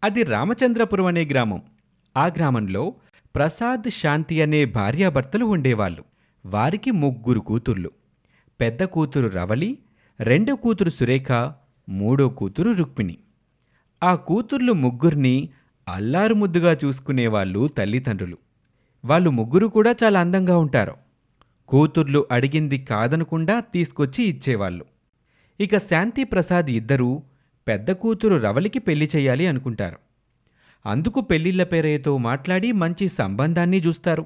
అది రామచంద్రపురం అనే గ్రామం. ఆ గ్రామంలో ప్రసాద్, శాంతి అనే భార్యాభర్తలు ఉండేవాళ్ళు. వారికి ముగ్గురు కూతుర్లు. పెద్ద కూతురు రవలి, రెండో కూతురు సురేఖ, మూడో కూతురు రుక్మిణి. ఆ కూతుర్లు ముగ్గురిని అల్లారుముద్దుగా చూసుకునేవాళ్ళు తల్లిదండ్రులు. వాళ్ళు ముగ్గురు కూడా చాలా అందంగా ఉంటారు. కూతుర్లు అడిగింది కాదనకుండా తీసుకొచ్చి ఇచ్చేవాళ్ళు. ఇక శాంతి, ప్రసాద్ ఇద్దరూ పెద్ద కూతురు రవలికి పెళ్లి చెయ్యాలి అనుకుంటారు. అందుకు పెళ్లిళ్ల పేరయ్యతో మాట్లాడి మంచి సంబంధాన్ని చూస్తారు.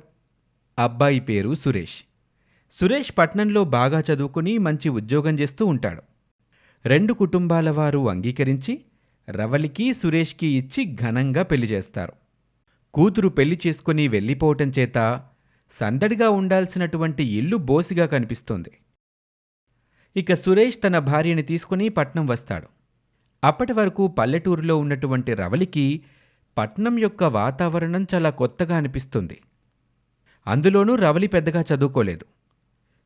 అబ్బాయి పేరు సురేష్. సురేష్ పట్నంలో బాగా చదువుకుని మంచి ఉద్యోగం చేస్తూ ఉంటాడు. రెండు కుటుంబాల వారు అంగీకరించి రవలికి, సురేష్కి ఇచ్చి ఘనంగా పెళ్లి చేస్తారు. కూతురు పెళ్లి చేసుకుని వెళ్ళిపోవటం చేత సందడిగా ఉండాల్సినటువంటి ఇల్లు బోసిగా కనిపిస్తోంది. ఇక సురేష్ తన భార్యని తీసుకుని పట్నం వస్తాడు. అప్పటి వరకు పల్లెటూరులో ఉన్నటువంటి రవలికి పట్నం యొక్క వాతావరణం చాలా కొత్తగా అనిపిస్తుంది. అందులోనూ రవలి పెద్దగా చదువుకోలేదు.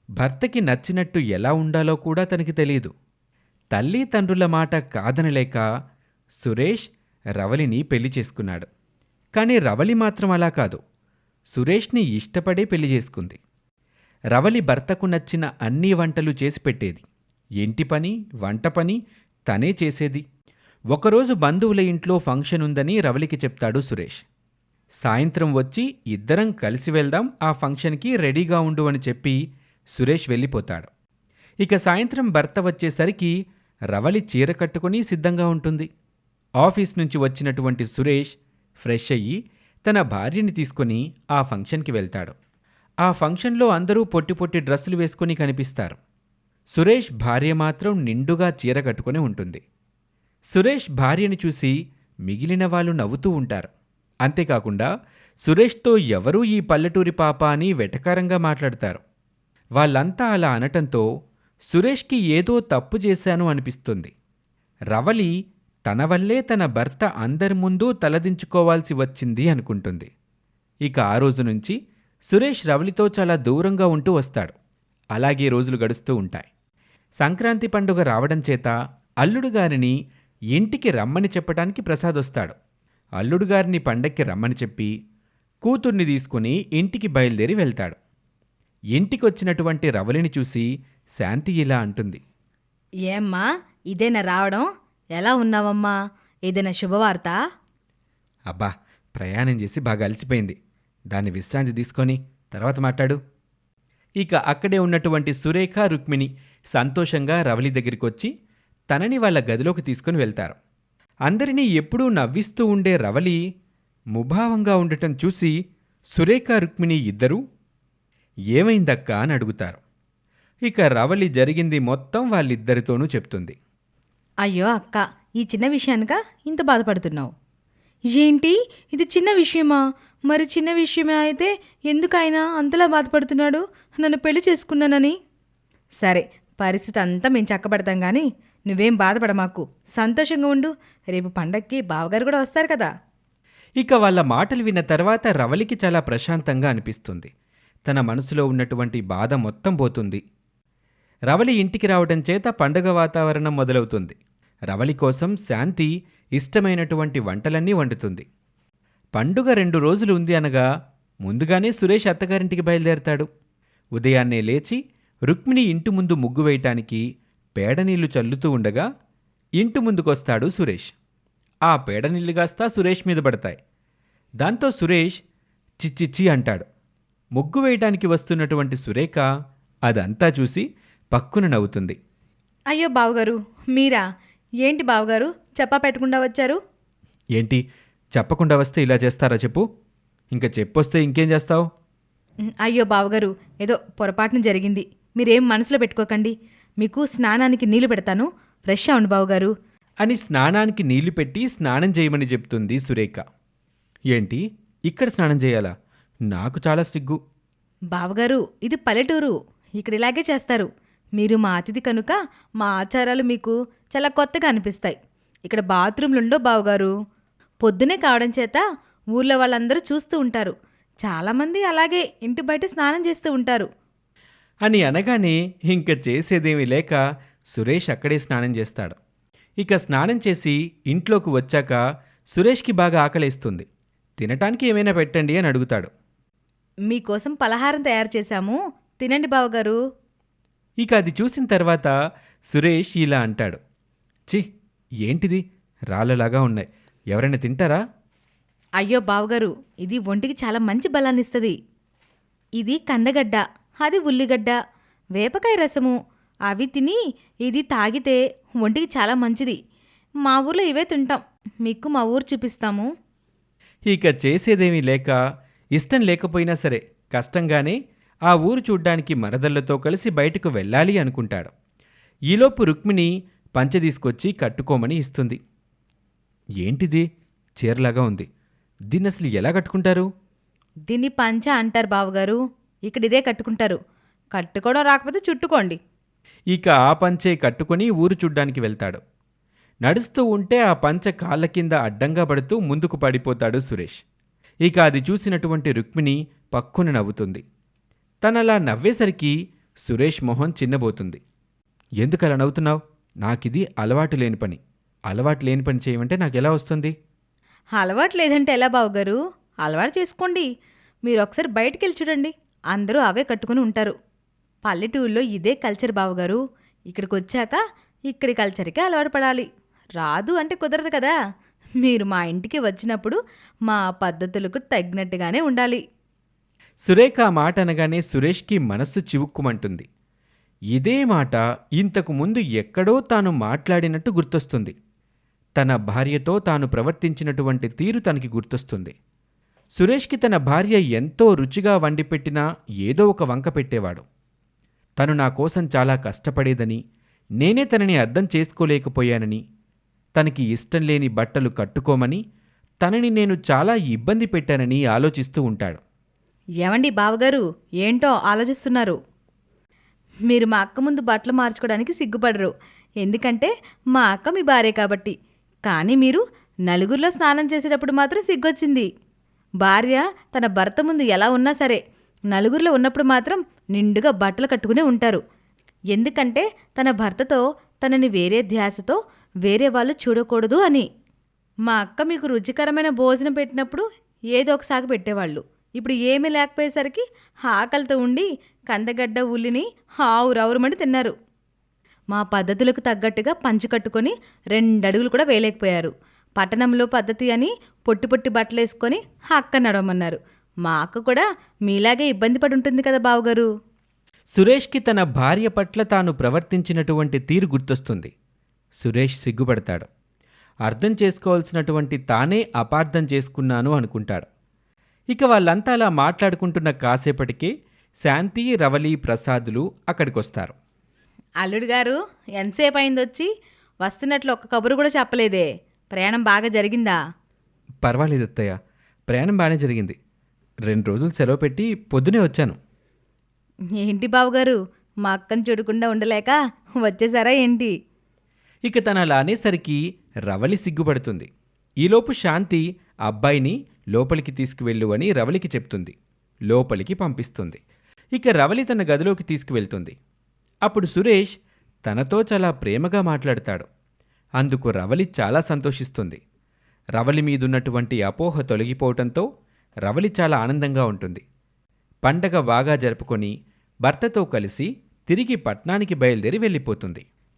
భర్తకి నచ్చినట్టు ఎలా ఉండాలో కూడా తనకి తెలియదు. తల్లి తండ్రుల మాట కాదనలేక సురేష్ రవలిని పెళ్లి చేసుకున్నాడు. కానీ రవలి మాత్రం అలా కాదు. సురేష్ని ఇష్టపడే పెళ్లి చేసుకుంది. రవలి భర్తకు నచ్చిన అన్ని వంటలు చేసి పెట్టేది. ఇంటి పని, వంట పని తనే చేసేది. ఒకరోజు బంధువుల ఇంట్లో ఫంక్షన్ ఉందని రవలికి చెప్తాడు సురేష్. సాయంత్రం వచ్చి ఇద్దరం కలిసి వెళ్దాం, ఆ ఫంక్షన్కి రెడీగా ఉండు అని చెప్పి సురేష్ వెళ్ళిపోతాడు. ఇక సాయంత్రం భర్త వచ్చేసరికి రవలి చీర కట్టుకుని సిద్ధంగా ఉంటుంది. ఆఫీస్ నుంచి వచ్చినటువంటి సురేష్ ఫ్రెష్ అయ్యి తన భార్యని తీసుకుని ఆ ఫంక్షన్కి వెళ్తాడు. ఆ ఫంక్షన్లో అందరూ పొట్టి పొట్టి డ్రెస్సులు వేసుకుని కనిపిస్తారు. సురేష్ భార్య మాత్రం నిండుగా చీర కట్టుకుని ఉంటుంది. సురేష్ భార్యని చూసి మిగిలిన వాళ్ళు నవ్వుతూ ఉంటారు. అంతేకాకుండా సురేష్తో ఎవరూ ఈ పల్లెటూరి పాప అని వెటకారంగా మాట్లాడతారు. వాళ్ళంతా అలా అనటంతో సురేష్కి ఏదో తప్పు చేశాను అనిపిస్తుంది. రవలి తన వల్లే తన భర్త అందరి ముందు తలదించుకోవాల్సి వచ్చింది అనుకుంటుంది. ఇక ఆ రోజు నుంచి సురేష్ రవలితో చాలా దూరంగా ఉంటూ వస్తాడు. అలాగే రోజులు గడుస్తూ ఉంటాయి. సంక్రాంతి పండుగ రావడం చేత అల్లుడుగారిని ఇంటికి రమ్మని చెప్పడానికి ప్రసాద్ వస్తాడు. అల్లుడుగారిని పండక్కి రమ్మని చెప్పి కూతుర్ని తీసుకుని ఇంటికి బయలుదేరి వెళ్తాడు. ఇంటికొచ్చినటువంటి రవలిని చూసి శాంతి ఇలా అంటుంది. ఏమ్మా, ఇదేనా రావడం? ఎలా ఉన్నావమ్మా? ఏదైనా శుభవార్త? అబ్బా, ప్రయాణం చేసి బాగా అలసిపోయింది. దాన్ని విశ్రాంతి తీసుకొని తర్వాత మాట్లాడు. ఇక అక్కడే ఉన్నటువంటి సురేఖ, రుక్మిణి సంతోషంగా రవలి దగ్గరికొచ్చి తనని వాళ్ళ గదిలోకి తీసుకుని వెళ్తారు. అందరినీ ఎప్పుడూ నవ్విస్తూ ఉండే రవలి ముభావంగా ఉండటం చూసి సురేఖ, రుక్మిణి ఇద్దరూ ఏమైందక్కా అని అడుగుతారు. ఇక రవలి జరిగింది మొత్తం వాళ్ళిద్దరితోనూ చెప్తుంది. అయ్యో అక్క, ఈ చిన్న విషయానిక ఇంత బాధపడుతున్నావు? ఏంటి, ఇది చిన్న విషయమా? మరి చిన్న విషయమే అయితే ఎందుకు ఆయన అంతలా బాధపడుతున్నాడు? నన్ను పెళ్లి చేసుకున్నానని. సరే, పరిస్థితి అంతా మేము చక్కబడతాం కానీ నువ్వేం బాధపడమాకు, సంతోషంగా ఉండు. రేపు పండక్కి బావగారు కూడా వస్తారు కదా. ఇక వాళ్ళ మాటలు విన్న తర్వాత రవలికి చాలా ప్రశాంతంగా అనిపిస్తుంది. తన మనసులో ఉన్నటువంటి బాధ మొత్తం పోతుంది. రవలి ఇంటికి రావడం చేత పండుగ వాతావరణం మొదలవుతుంది. రవలి కోసం శాంతి ఇష్టమైనటువంటి వంటలన్నీ వండుతుంది. పండుగ 2 రోజులు ఉంది అనగా ముందుగానే సురేష్ అత్తగారింటికి బయలుదేరతాడు. ఉదయాన్నే లేచి రుక్మిణి ఇంటి ముందు ముగ్గు వేయటానికి పేడనీళ్లు చల్లుతూ ఉండగా ఇంటి ముందుకొస్తాడు సురేష్. ఆ పేడనీళ్లు కాస్తా సురేష్ మీద పడతాయి. దాంతో సురేష్ చిచ్చిచ్చి అంటాడు. ముగ్గు వేయటానికి వస్తున్నటువంటి సురేఖ అదంతా చూసి పక్కున నవ్వుతుంది. అయ్యో బావగారు, మీరా? ఏంటి బావగారు చెప్పా పెట్టకుండా వచ్చారు? ఏంటి, చెప్పకుండా వస్తే ఇలా చేస్తారా చెప్పు? ఇంకా చెప్పొస్తే ఇంకేం చేస్తావు? అయ్యో బావగారు, ఏదో పొరపాటున జరిగింది, మీరేం మనసులో పెట్టుకోకండి. మీకు స్నానానికి నీళ్లు పెడతాను, ఫ్రెష్ అవ్వండి బావగారు అని స్నానానికి నీళ్లు పెట్టి స్నానం చేయమని చెప్తుంది సురేఖ. ఏంటి, ఇక్కడ స్నానం చేయాలా? నాకు చాలా సిగ్గు. బావగారు, ఇది పల్లెటూరు, ఇక్కడ ఇలాగే చేస్తారు. మీరు మా అతిథి కనుక మా ఆచారాలు మీకు చాలా కొత్తగా అనిపిస్తాయి. ఇక్కడ బాత్రూమ్లుండో బావగారు. పొద్దునే కావడం చేత ఊర్లో వాళ్ళందరూ చూస్తూ ఉంటారు. చాలామంది అలాగే ఇంటి బయట స్నానం చేస్తూ ఉంటారు అని అనగానే ఇంక చేసేదేమీ లేక సురేష్ అక్కడే స్నానం చేస్తాడు. ఇక స్నానం చేసి ఇంట్లోకి వచ్చాక సురేష్కి బాగా ఆకలేస్తుంది. తినటానికి ఏమైనా పెట్టండి అని అడుగుతాడు. మీకోసం పలహారం తయారు చేశాము, తినండి బావగారు. ఇక అది చూసిన తర్వాత సురేష్ ఇలా అంటాడు, చి, ఏంటిది, రాళ్ళలాగా ఉన్నాయి, ఎవరైనా తింటారా? అయ్యో బావగారు, ఇది ఒంటికి చాలా మంచి బలాన్నిస్తుంది. ఇది కందగడ్డ, అది ఉల్లిగడ్డ, వేపకాయ రసము, అవి తిని ఇది తాగితే ఒంటికి చాలా మంచిది. మా ఊర్లో ఇవే తింటాం, మీకు మా ఊరు చూపిస్తాము. ఇక చేసేదేమీ లేక, ఇష్టం లేకపోయినా సరే కష్టంగానే ఆ ఊరు చూడ్డానికి మరదళ్లతో కలిసి బయటకు వెళ్ళాలి అనుకుంటాడు. ఈలోపు రుక్మిణి పంచె తీసుకొచ్చి కట్టుకోమని ఇస్తుంది. ఏంటిది, చీరలాగా ఉంది, దీన్ని అసలు ఎలా కట్టుకుంటారు? దీన్ని పంచ అంటారు బావగారు, ఇక్కడ ఇదే కట్టుకుంటారు. కట్టుకోవడం రాకపోతే చుట్టుకోండి. ఇక ఆ పంచె కట్టుకొని ఊరు చూడ్డానికి వెళ్తాడు. నడుస్తూ ఉంటే ఆ పంచె కాళ్ళ కింద అడ్డంగా పడుతూ ముందుకు పడిపోతాడు సురేష్. ఇక అది చూసినటువంటి రుక్మిణి పక్కున నవ్వుతుంది. తనలా నవ్వేసరికి సురేష్ మొహం చిన్నబోతుంది. ఎందుకలా నవ్వుతున్నావు? నాకిది అలవాటు లేని పని. అలవాటు లేని పని చేయమంటే నాకెలా వస్తుంది? అలవాటు లేదంటే ఎలా బావగారు? అలవాటు చేసుకోండి. మీరు ఒకసారి బయటికి వెళ్ళి చూడండి, అందరూ అవే కట్టుకుని ఉంటారు. పల్లెటూరులో ఇదే కల్చర్ బావగారు. ఇక్కడికి వచ్చాక ఇక్కడి కల్చర్కే అలవాటు పడాలి. రాదు అంటే కుదరదు కదా. మీరు మా ఇంటికి వచ్చినప్పుడు మా పద్ధతులకు తగినట్టుగానే ఉండాలి. సురేఖ ఆ మాట అనగానే సురేష్కి మనస్సు చివుక్కుమంటుంది. ఇదే మాట ఇంతకు ముందు ఎక్కడో తాను మాట్లాడినట్టు గుర్తొస్తుంది. తన భార్యతో తాను ప్రవర్తించినటువంటి తీరు తనకి గుర్తొస్తుంది. సురేష్కి తన భార్య ఎంతో రుచిగా వండిపెట్టినా ఏదో ఒక వంక పెట్టేవాడు. తను నా కోసం చాలా కష్టపడేదని, నేనే తనని అర్థం చేసుకోలేకపోయానని, తనకి ఇష్టం లేని బట్టలు కట్టుకోమని, తనని నేను చాలా ఇబ్బంది పెట్టానని ఆలోచిస్తూ ఉంటాడు. ఏమండి బావగారు, ఏంటో ఆలోచిస్తున్నారు? మీరు మా అక్క ముందు బట్టలు మార్చుకోవడానికి సిగ్గుపడరు, ఎందుకంటే మా అక్క మీ భార్య కాబట్టి. కానీ మీరు నలుగురిలో స్నానం చేసేటప్పుడు మాత్రం సిగ్గొచ్చింది. భార్య తన భర్త ముందు ఎలా ఉన్నా సరే నలుగురిలో ఉన్నప్పుడు మాత్రం నిండుగా బట్టలు కట్టుకునే ఉంటారు. ఎందుకంటే తన భర్తతో తనని వేరే ధ్యాసతో వేరే వాళ్ళు చూడకూడదు అని. మా అక్క మీకు రుచికరమైన భోజనం పెట్టినప్పుడు ఏదో ఒక సాగు పెట్టేవాళ్ళు. ఇప్పుడు ఏమీ లేకపోయేసరికి ఆకలితో ఉండి కందగడ్డ ఉల్లిని ఆవురవురమని తిన్నారు. మా పద్ధతులకు తగ్గట్టుగా పంచి కట్టుకొని 2 అడుగులు కూడా వేయలేకపోయారు. పట్టణంలో పద్ధతి అని పొట్టి పొట్టి బట్టలు వేసుకొని అక్క నడవమన్నారు. మా అక్క కూడా మీలాగే ఇబ్బంది పడి ఉంటుంది కదా బావగారు. సురేష్కి తన భార్య పట్ల తాను ప్రవర్తించినటువంటి తీరు గుర్తొస్తుంది. సురేష్ సిగ్గుపడతాడు. అర్థం చేసుకోవాల్సినటువంటి తానే అపార్థం చేసుకున్నాను అనుకుంటాడు. ఇక వాళ్ళంతా అలా మాట్లాడుకుంటున్న కాసేపటికే శాంతి, రవలి, ప్రసాదులు అక్కడికొస్తారు. అల్లుడు గారు, ఎంతసేపు అయిందొచ్చి? వస్తున్నట్లు ఒక్క కబురు కూడా చెప్పలేదే. ప్రయాణం బాగా జరిగిందా? పర్వాలేదు అత్తయ్య, ప్రయాణం బాగానే జరిగింది. 2 రోజులు సెలవు పెట్టి పొద్దునే వచ్చాను. ఏంటి బావగారు, మా అక్కను చూడకుండా ఉండలేక వచ్చేసారా ఏంటి? ఇక తన అలా అనేసరికి రవలి సిగ్గుపడుతుంది. ఈలోపు శాంతి అబ్బాయిని లోపలికి తీసుకువెళ్ళు అని రవలికి చెప్తుంది. లోపలికి పంపిస్తుంది. ఇక రవలి తన గదిలోకి తీసుకువెళ్తుంది. అప్పుడు సురేష్ తనతో చాలా ప్రేమగా మాట్లాడతాడు. అందుకు రవలి చాలా సంతోషిస్తుంది. రవలి మీదున్నటువంటి అపోహ తొలగిపోవటంతో రవలి చాలా ఆనందంగా ఉంటుంది. పండగ బాగా జరుపుకొని భర్తతో కలిసి తిరిగి పట్నానికి బయలుదేరి వెళ్ళిపోతుంది.